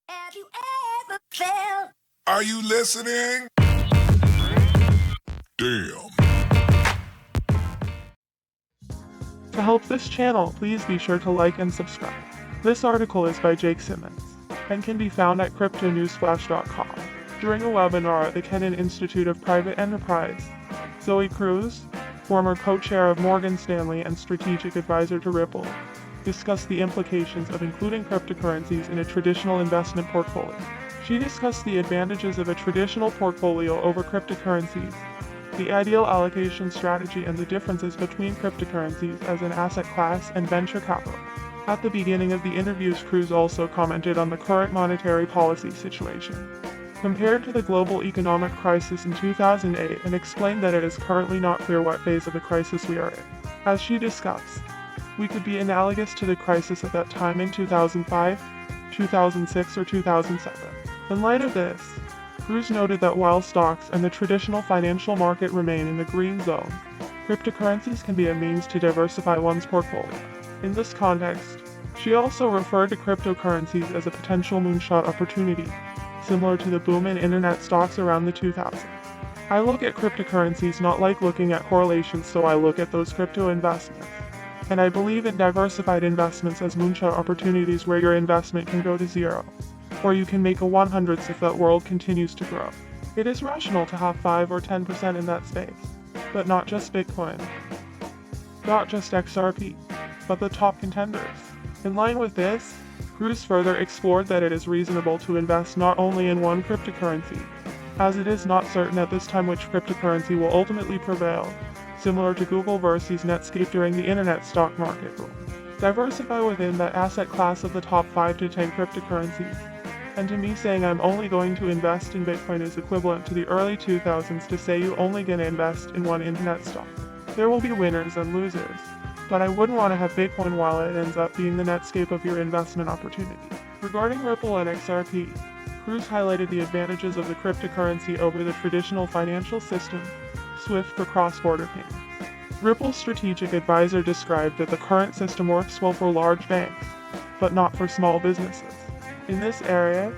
Have you ever felt? Are you listening? Damn. To help this channel, please be sure to like and subscribe. This article is by Jake Simmons and can be found at cryptonewsflash.com. During a webinar at the Kennan Institute of Private Enterprise, Zoe Cruz, former co-chair of Morgan Stanley and strategic advisor to Ripple, discussed the implications of including cryptocurrencies in a traditional investment portfolio. She discussed the advantages of a traditional portfolio over cryptocurrencies, the ideal allocation strategy, and the differences between cryptocurrencies as an asset class and venture capital. At the beginning of the interviews, Cruz also commented on the current monetary policy situation, compared to the global economic crisis in 2008, and explained that it is currently not clear what phase of the crisis we are in. As she discussed, we could be analogous to the crisis at that time in 2005, 2006, or 2007. In light of this, Cruz noted that while stocks and the traditional financial market remain in the green zone, cryptocurrencies can be a means to diversify one's portfolio. In this context, she also referred to cryptocurrencies as a potential moonshot opportunity, similar to the boom in internet stocks around the 2000s. I look at cryptocurrencies not like looking at correlations, so I look at those crypto investments. And I believe in diversified investments as moonshot opportunities where your investment can go to zero, or you can make a 100th if that world continues to grow. It is rational to have 5 or 10% in that space, but not just Bitcoin, not just XRP, but the top contenders. In line with this, Cruz further explored that it is reasonable to invest not only in one cryptocurrency, as it is not certain at this time which cryptocurrency will ultimately prevail, similar to Google versus Netscape during the internet stock market boom. Diversify within that asset class of the top 5 to 10 cryptocurrencies. And to me, saying I'm only going to invest in Bitcoin is equivalent to the early 2000s to say you only gonna invest in one internet stock. There will be winners and losers, but I wouldn't want to have Bitcoin while it ends up being the Netscape of your investment opportunity. Regarding Ripple and XRP, Cruz highlighted the advantages of the cryptocurrency over the traditional financial system, SWIFT for cross-border payments. Ripple's strategic advisor described that the current system works well for large banks, but not for small businesses. In this area,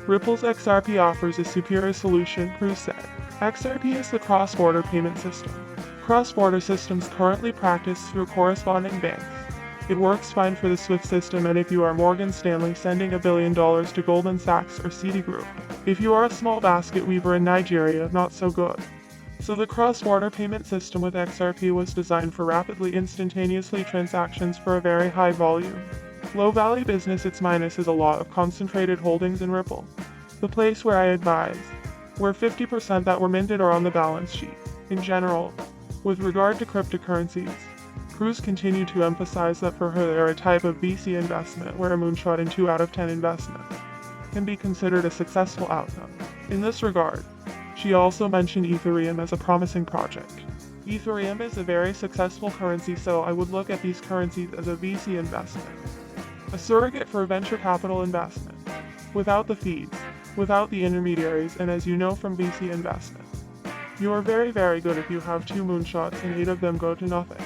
Ripple's XRP offers a superior solution, Cruz said. XRP is the cross-border payment system. Cross-border systems currently practiced through corresponding banks. It works fine for the SWIFT system, and if you are Morgan Stanley sending $1 billion to Goldman Sachs or Citigroup. If you are a small basket weaver in Nigeria, not so good. So the cross-border payment system with XRP was designed for rapidly, instantaneously transactions for a very high volume. Low-value business. Its minus is a lot of concentrated holdings in Ripple, the place where I advise, where 50% that were minted are on the balance sheet. In general, with regard to cryptocurrencies, Cruz continued to emphasize that for her they're a type of VC investment where a moonshot in 2 out of 10 investments can be considered a successful outcome. In this regard, she also mentioned Ethereum as a promising project. Ethereum is a very successful currency, so I would look at these currencies as a VC investment, a surrogate for venture capital investment, without the fees, without the intermediaries, and as you know from VC investment, you are very, very good if you have 2 moonshots and 8 of them go to nothing.